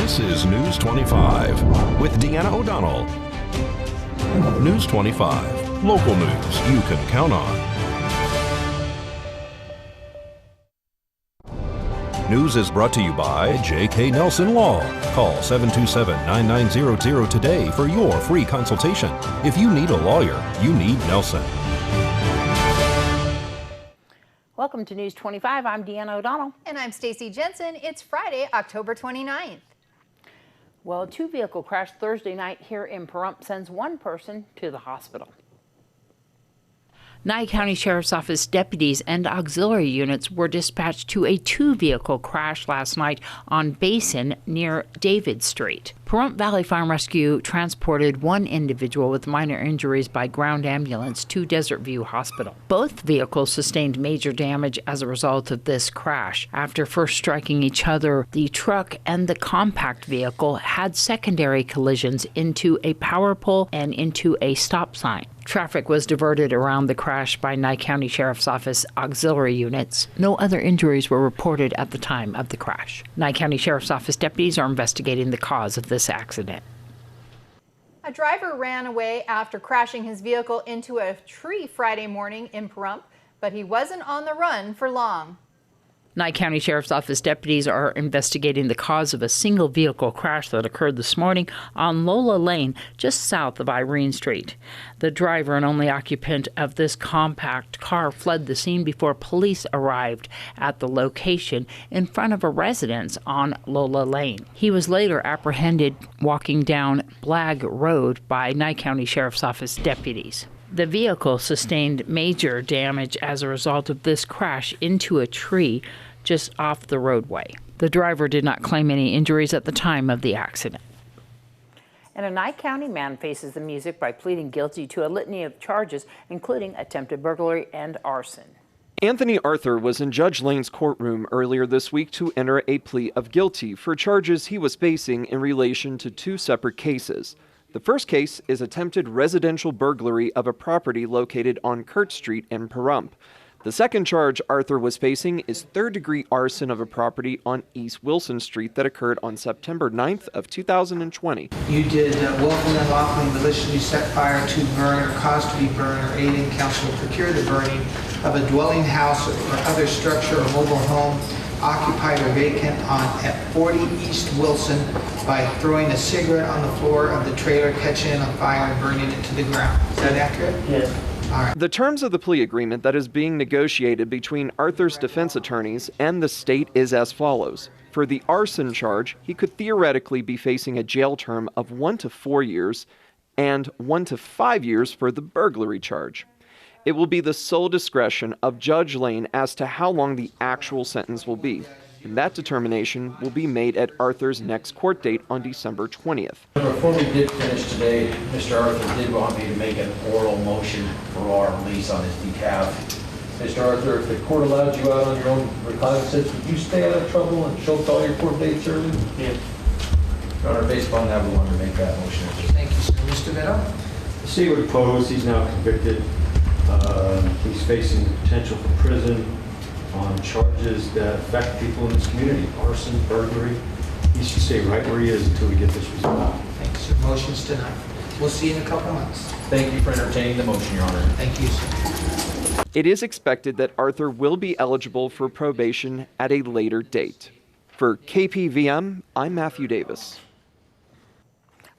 This is News 25 with Deanna O'Donnell. News 25, local news you can count on. News is brought to you by J.K. Nelson Law. Call 727-9900 today for your free consultation. If you need a lawyer, you need Nelson. Welcome to News 25. I'm Deanna O'Donnell. And I'm Stacy Jensen. It's Friday, October 29th. Well, a two-vehicle crash Thursday night here in Pahrump sends one person to the hospital. Nye County Sheriff's Office deputies and auxiliary units were dispatched to a two-vehicle crash last night on Basin near David Street. Pahrump Valley Farm Rescue transported one individual with minor injuries by ground ambulance to Desert View Hospital. Both vehicles sustained major damage as a result of this crash. After first striking each other, the truck and the compact vehicle had secondary collisions into a power pole and into a stop sign. Traffic was diverted around the crash by Nye County Sheriff's Office auxiliary units. No other injuries were reported at the time of the crash. Nye County Sheriff's Office deputies are investigating the cause of this accident. A driver ran away after crashing his vehicle into a tree Friday morning in Pahrump, but he wasn't on the run for long. Nye County Sheriff's Office deputies are investigating the cause of a single vehicle crash that occurred this morning on Lola Lane, just south of Irene Street. The driver and only occupant of this compact car fled the scene before police arrived at the location in front of a residence on Lola Lane. He was later apprehended walking down Blagg Road by Nye County Sheriff's Office deputies. The vehicle sustained major damage as a result of this crash into a tree just off the roadway. The driver did not claim any injuries at the time of the accident. And a Nye County man faces the music by pleading guilty to a litany of charges, including attempted burglary and arson. Anthony Arthur was in Judge Lane's courtroom earlier this week to enter a plea of guilty for charges he was facing in relation to two separate cases. The first case is attempted residential burglary of a property located on Kurt Street in Pahrump. The second charge Arthur was facing is third-degree arson of a property on East Wilson Street that occurred on September 9th of 2020. You did willfully, unlawfully, maliciously set fire to burn or cause to be burned or aid in counsel to procure the burning of a dwelling house or other structure or mobile home occupied or vacant at 40 East Wilson by throwing a cigarette on the floor of the trailer, catching it on fire, and burning it to the ground. Is that accurate? Yes. All right. The terms of the plea agreement that is being negotiated between Arthur's defense attorneys and the state is as follows. For the arson charge, he could theoretically be facing a jail term of 1 to 4 years and 1 to 5 years for the burglary charge. It will be the sole discretion of Judge Lane as to how long the actual sentence will be, and that determination will be made at Arthur's next court date on December 20th. Before we did finish today, Mr. Arthur did want me to make an oral motion for our release on his behalf. Mr. Arthur, if the court allowed you out on your own recognizance, would you stay out of trouble and show up all your court dates early? Yeah. Your Honor, based upon that, we want to make that motion. Thank you, sir. Mr. Vito? The city would oppose. He's now convicted. He's facing the potential for prison on charges that affect people in this community, arson, burglary. He should stay right where he is until we get this resolved. Thank you, sir. Motion's denied. We'll see you in a couple months. Thank you for entertaining the motion, Your Honor. Thank you, sir. It is expected that Arthur will be eligible for probation at a later date. For KPVM, I'm Matthew Davis.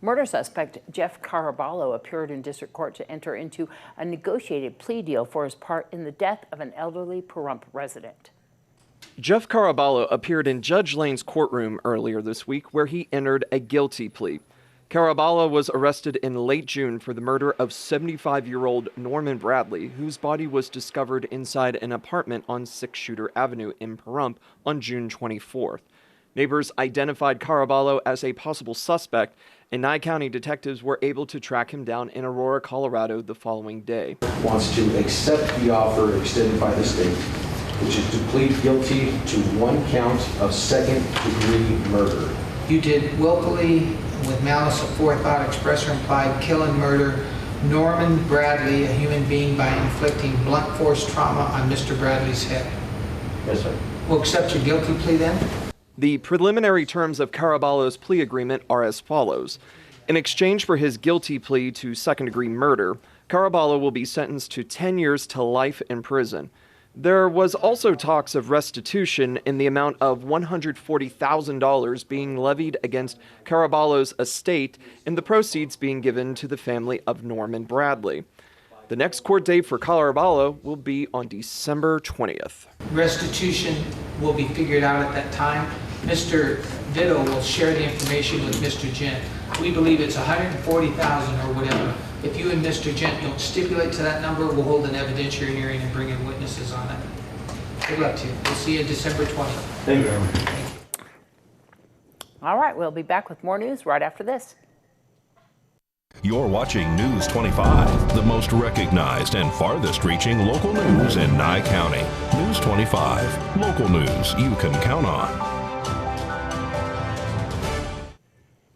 Murder suspect Jeff Caraballo appeared in district court to enter into a negotiated plea deal for his part in the death of an elderly Pahrump resident. Jeff Caraballo appeared in Judge Lane's courtroom earlier this week where he entered a guilty plea. Caraballo was arrested in late June for the murder of 75-year-old Norman Bradley, whose body was discovered inside an apartment on 6 Shooter Avenue in Pahrump on June 24th. Neighbors identified Caraballo as a possible suspect, and Nye County detectives were able to track him down in Aurora, Colorado the following day. Wants to accept the offer extended by the state, which is to plead guilty to 1 count of second-degree murder. You did willfully, with malice aforethought, express or implied, kill and murder Norman Bradley, a human being, by inflicting blunt force trauma on Mr. Bradley's head. Yes, sir. We'll accept your guilty plea then? The preliminary terms of Caraballo's plea agreement are as follows. In exchange for his guilty plea to second-degree murder, Caraballo will be sentenced to 10 years to life in prison. There was also talks of restitution in the amount of $140,000 being levied against Caraballo's estate and the proceeds being given to the family of Norman Bradley. The next court date for Caraballo will be on December 20th. Restitution will be figured out at that time. Mr. Ditto will share the information with Mr. Gent. We believe it's $140,000 or whatever. If you and Mr. Gent don't stipulate to that number, we'll hold an evidentiary hearing and bring in witnesses on it. Good luck to you. We'll see you December 20th. Thank you very much. All right, we'll be back with more news right after this. You're watching News 25, the most recognized and farthest reaching local news in Nye County. News 25, local news you can count on.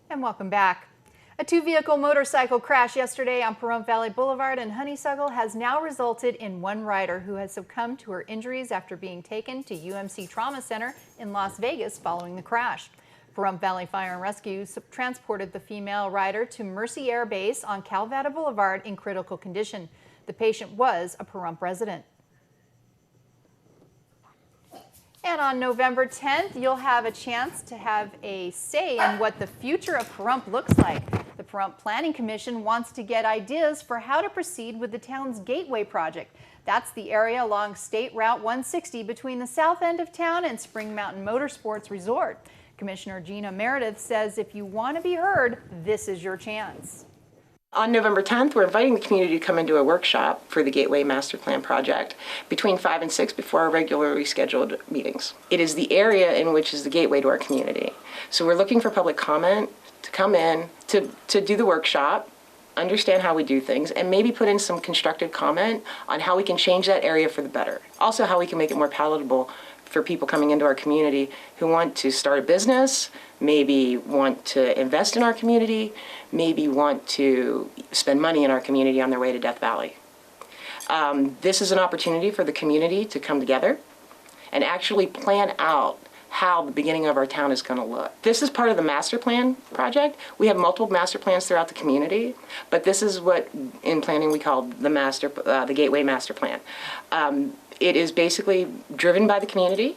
And welcome back. A two-vehicle motorcycle crash yesterday on Pahrump Valley Boulevard and Honeysuckle has now resulted in one rider who has succumbed to her injuries after being taken to UMC Trauma Center in Las Vegas following the crash. Pahrump Valley Fire and Rescue transported the female rider to Mercy Air Base on Calvada Boulevard in critical condition. The patient was a Pahrump resident. And on November 10th, you'll have a chance to have a say in what the future of Pahrump looks like. The Pahrump Planning Commission wants to get ideas for how to proceed with the town's Gateway project. That's the area along State Route 160 between the south end of town and Spring Mountain Motorsports Resort. Commissioner Gina Meredith says if you want to be heard, this is your chance. On November 10th, we're inviting the community to come into a workshop for the Gateway Master Plan project between 5 and 6 before our regularly scheduled meetings. It is the area in which is the gateway to our community. So we're looking for public comment to come in, to do the workshop, understand how we do things, and maybe put in some constructive comment on how we can change that area for the better. Also how we can make it more palatable for people coming into our community who want to start a business, maybe want to invest in our community, maybe want to spend money in our community on their way to Death Valley. This is an opportunity for the community to come together and actually plan out how the beginning of our town is going to look. This is part of the master plan project. We have multiple master plans throughout the community, but this is what in planning we call the Gateway Master Plan. It is basically driven by the community,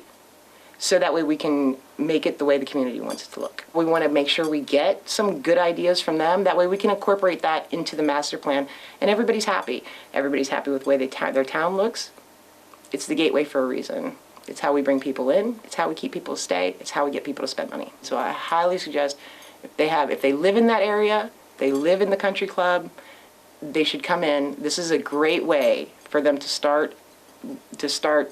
so that way we can make it the way the community wants it to look. We want to make sure we get some good ideas from them. That way we can incorporate that into the master plan, and everybody's happy. Everybody's happy with the way their town looks. It's the gateway for a reason. It's how we bring people in. It's how we keep people to stay. It's how we get people to spend money. So I highly suggest if they live in that area, they live in the country club, they should come in. This is a great way for them to start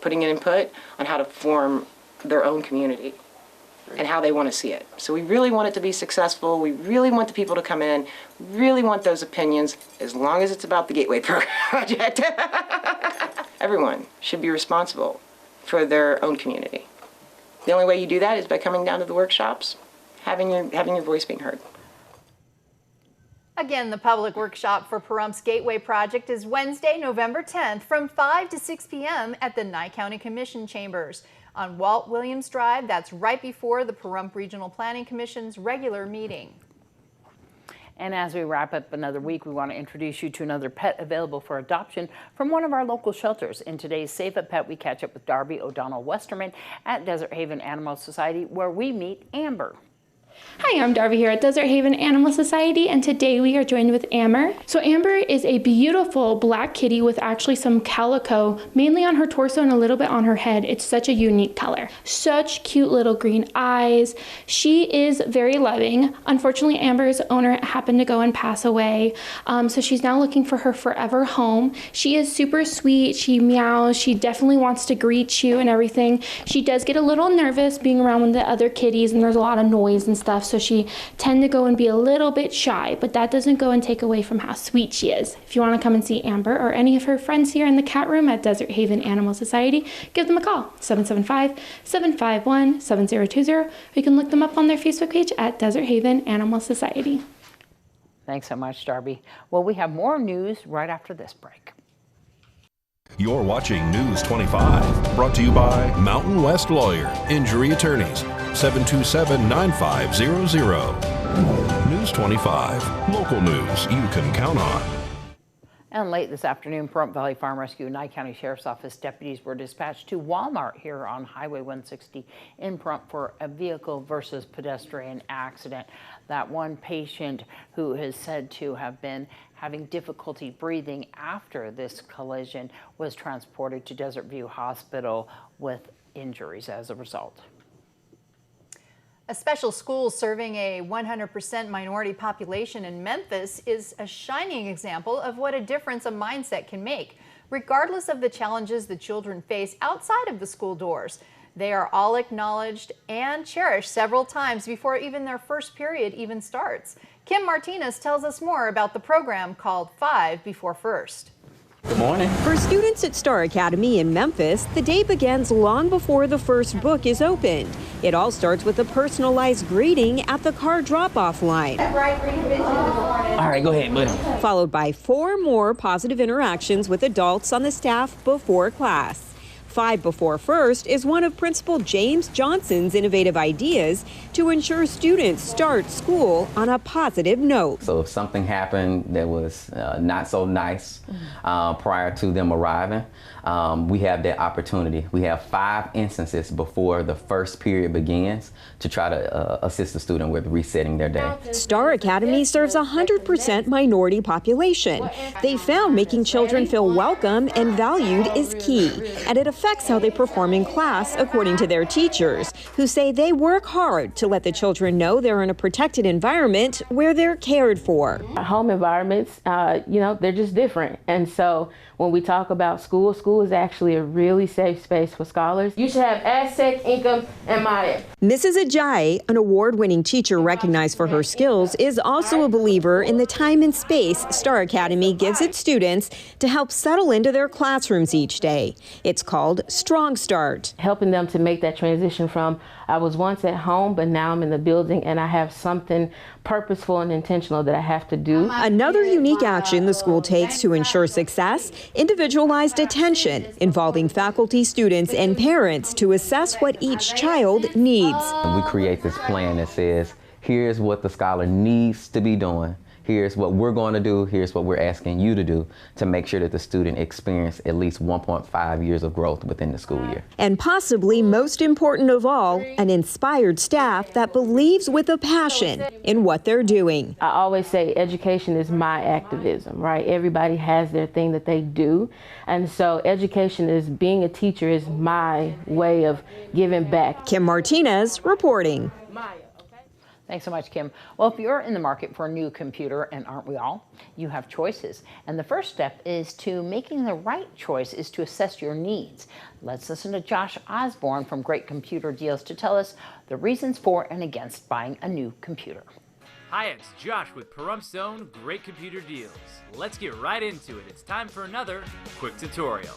putting in input on how to form their own community and how they want to see it. So we really want it to be successful. We really want the people to come in, really want those opinions, as long as it's about the Gateway project. Everyone should be responsible for their own community. The only way you do that is by coming down to the workshops, having your voice being heard. Again, the public workshop for Pahrump's Gateway project is Wednesday, November 10th from 5 to 6 p.m. at the Nye County Commission Chambers on Walt Williams Drive. That's right before the Pahrump Regional Planning Commission's regular meeting. And as we wrap up another week, we want to introduce you to another pet available for adoption from one of our local shelters. In today's Save a Pet, we catch up with Darby O'Donnell Westerman at Desert Haven Animal Society, where we meet Amber. Hi, I'm Darby here at Desert Haven Animal Society, and today we are joined with Amber. So Amber is a beautiful black kitty with actually some calico, mainly on her torso and a little bit on her head. It's such a unique color. Such cute little green eyes. She is very loving. Unfortunately, Amber's owner happened to go and pass away, so she's now looking for her forever home. She is super sweet. She meows. She definitely wants to greet you and everything. She does get a little nervous being around the other kitties, and there's a lot of noise and stuff, so she tend to go and be a little bit shy, but that doesn't go and take away from how sweet she is. If you want to come and see Amber or any of her friends here in the cat room at Desert Haven Animal Society, give them a call, 775-751-7020, or you can look them up on their Facebook page at Desert Haven Animal Society. Thanks so much, Darby. Well, we have more news right after this break. You're watching News 25, brought to you by Mountain West Lawyer, Injury Attorneys. 727-9500. News 25, local news you can count on. And late this afternoon, Pahrump Valley Farm Rescue and Nye County Sheriff's Office deputies were dispatched to Walmart here on Highway 160 in Pahrump for a vehicle versus pedestrian accident. That one patient who is said to have been having difficulty breathing after this collision was transported to Desert View Hospital with injuries as a result. A special school serving a 100% minority population in Memphis is a shining example of what a difference a mindset can make, regardless of the challenges the children face outside of the school doors. They are all acknowledged and cherished several times before even their first period even starts. Kim Martinez tells us more about the program called 5 Before First. Good morning. For students at Star Academy in Memphis, the day begins long before the first book is opened. It all starts with a personalized greeting at the car drop-off line. All right, go ahead, buddy. Followed by 4 more positive interactions with adults on the staff before class. 5 Before First is one of Principal James Johnson's innovative ideas to ensure students start school on a positive note. So if something happened that was not so nice prior to them arriving, we have that opportunity. We have 5 instances before the first period begins to try to assist the student with resetting their day. Star Academy serves a 100% minority population. They found making children feel welcome and valued is key, and it affects how they perform in class, according to their teachers, who say they work hard to let the children know they're in a protected environment where they're cared for. Home environments, they're just different. And so when we talk about school is actually a really safe space for scholars. You should have Aztec, Income, and Maya. Mrs. Ajayi, an award-winning teacher recognized for her skills, is also a believer in the time and space Star Academy gives its students to help settle into their classrooms each day. It's called Strong Start. Helping them to make that transition from I was once at home, but now I'm in the building and I have something purposeful and intentional that I have to do. Another unique action the school takes to ensure success, individualized attention, involving faculty, students, and parents to assess what each child needs. We create this plan that says, here's what the scholar needs to be doing. Here's what we're going to do. Here's what we're asking you to do to make sure that the student experience at least 1.5 years of growth within the school year. And possibly most important of all, an inspired staff that believes with a passion in what they're doing. I always say education is my activism, right? Everybody has their thing that they do. And so education is, being a teacher is my way of giving back. Kim Martinez reporting. Thanks so much, Kim. Well, if you're in the market for a new computer, and aren't we all, you have choices. And the first step is to making the right choice is to assess your needs. Let's listen to Josh Osborne from Great Computer Deals to tell us the reasons for and against buying a new computer. Hi, it's Josh with Pahrump Zone Great Computer Deals. Let's get right into it. It's time for another quick tutorial.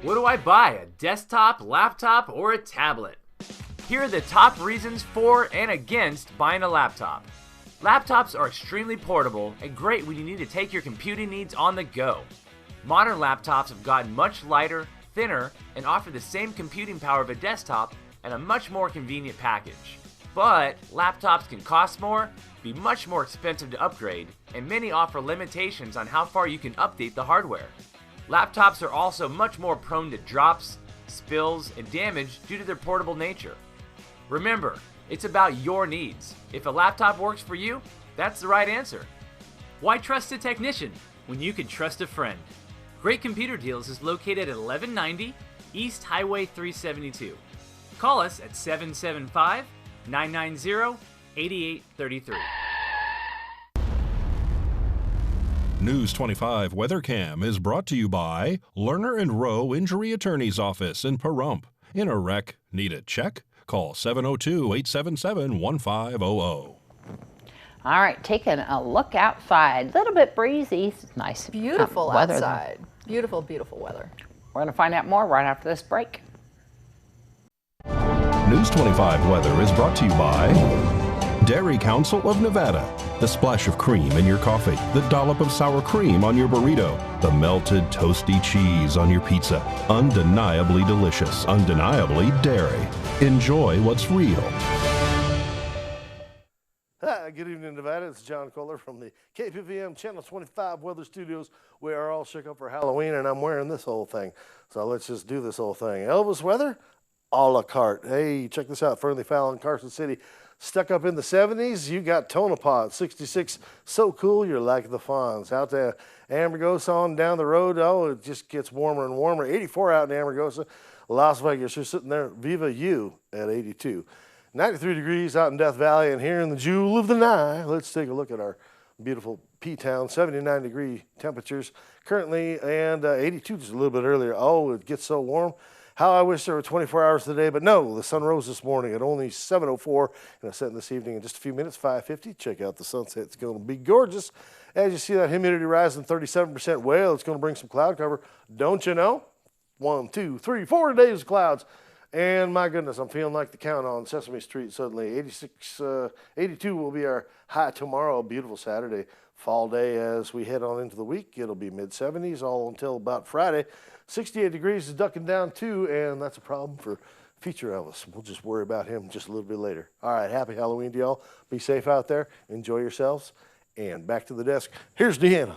What do I buy? A desktop, laptop, or a tablet? Here are the top reasons for and against buying a laptop. Laptops are extremely portable and great when you need to take your computing needs on the go. Modern laptops have gotten much lighter, thinner, and offer the same computing power of a desktop and a much more convenient package. But laptops can cost more, be much more expensive to upgrade, and many offer limitations on how far you can update the hardware. Laptops are also much more prone to drops, spills, and damage due to their portable nature. Remember, it's about your needs. If a laptop works for you, that's the right answer. Why trust a technician when you can trust a friend? Great Computer Deals is located at 1190 East Highway 372. Call us at 775-990-8833. News 25 WeatherCam is brought to you by Lerner and Rowe Injury Attorney's Office in Pahrump. In a wreck, need a check? Call 702-877-1500. All right, taking a look outside. A little bit breezy. It's nice. Beautiful weather outside. Beautiful, beautiful weather. We're going to find out more right after this break. News 25 weather is brought to you by Dairy Council of Nevada. The splash of cream in your coffee, the dollop of sour cream on your burrito, the melted toasty cheese on your pizza. Undeniably delicious, undeniably dairy. Enjoy what's real. Hi, good evening, Nevada. It's John Kohler from the KPVM Channel 25 Weather Studios. We are all shook up for Halloween, and I'm wearing this whole thing. So let's just do this whole thing. Elvis weather, a la carte. Hey, check this out. Fernley Fallon, Carson City. Stuck up in the 70s. You got Tonopah, 66. So cool, you're like the Fonz. Out to Amargosa on down the road. Oh, it just gets warmer and warmer. 84 out in Amargosa. Las Vegas, you're sitting there. Viva you at 82. 93 degrees out in Death Valley, and here in the Jewel of the Nye, let's take a look at our beautiful P-Town. 79 degree temperatures currently, and 82 just a little bit earlier. Oh, it gets so warm. How I wish there were 24 hours today, but no, the sun rose this morning at only 7:04, and it's setting this evening in just a few minutes, 5:50. Check out the sunset. It's going to be gorgeous. As you see that humidity rising 37%, well, it's going to bring some cloud cover. Don't you know? 1, 2, 3, 4 days of clouds. And my goodness, I'm feeling like the count on Sesame Street suddenly. 82 will be our high tomorrow. Beautiful Saturday, fall day as we head on into the week. It'll be mid-70s all until about Friday. 68 degrees is ducking down too, and that's a problem for future Elvis. We'll just worry about him just a little bit later. All right, happy Halloween to y'all. Be safe out there. Enjoy yourselves. And back to the desk. Here's Deanna.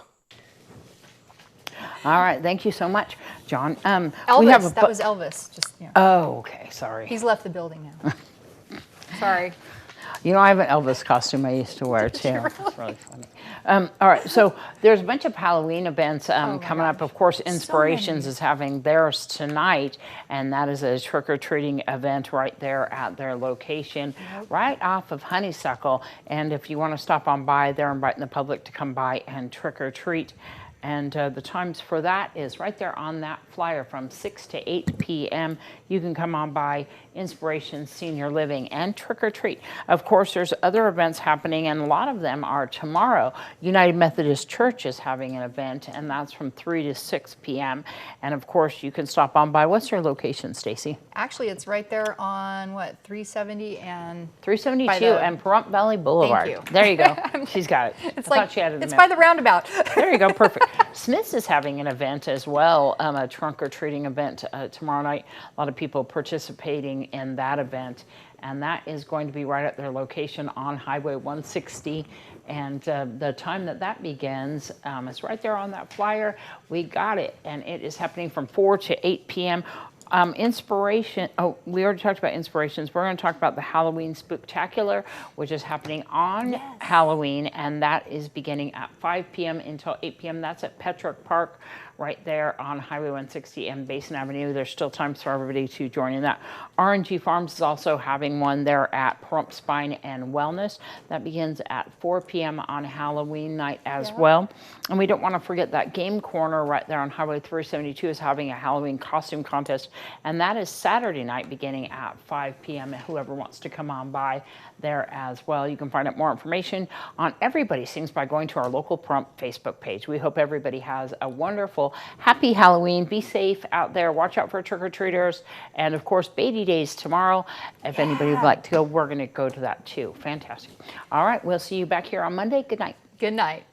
All right, thank you so much, John. Elvis, that was Elvis. Just, yeah. Oh, okay, sorry. He's left the building now. Sorry. You know, I have an Elvis costume I used to wear too. It's really funny. All right, so there's a bunch of Halloween events coming up. Of course, Inspirations is having theirs tonight, and that is a trick-or-treating event right there at their location, right off of Honeysuckle. And if you want to stop on by, they're inviting the public to come by and trick-or-treat. And the times for that is right there on that flyer from 6 to 8 p.m. You can come on by Inspiration Senior Living and trick or treat. Of course, there's other events happening, and a lot of them are tomorrow. United Methodist Church is having an event, and that's from 3 to 6 p.m. And of course, you can stop on by. What's your location, Stacy? Actually, it's right there on what, 370 and 372 and Pahrump Valley Boulevard. Thank you. There you go. She's got it. It's I like thought she had it in it's the by the roundabout. There you go. Perfect. Smith's is having an event as well, a trunk or treating event tomorrow night. A lot of people participating in that event, and that is going to be right at their location on Highway 160. And the time that begins is right there on that flyer. We got it, and it is happening from 4 to 8 p.m. Inspiration, we already talked about Inspirations. We're going to talk about the Halloween Spooktacular, which is happening on Halloween, and that is beginning at 5 p.m. until 8 p.m. That's at Petrick Park, right there on Highway 160 and Basin Avenue. There's still time for everybody to join in that. RNG Farms is also having one there at Pahrump Spine and Wellness. That begins at 4 p.m. on Halloween night as well. And we don't want to forget that Game Corner right there on Highway 372 is having a Halloween costume contest, and that is Saturday night beginning at 5 p.m. Whoever wants to come on by there as well. You can find out more information on Everybody Sings by going to our local Pahrump Facebook page. We hope everybody has a wonderful, happy Halloween. Be safe out there. Watch out for trick-or-treaters. And of course, Beatty Days tomorrow. If anybody would like to go, we're going to go to that too. Fantastic. All right, we'll see you back here on Monday. Good night. Good night.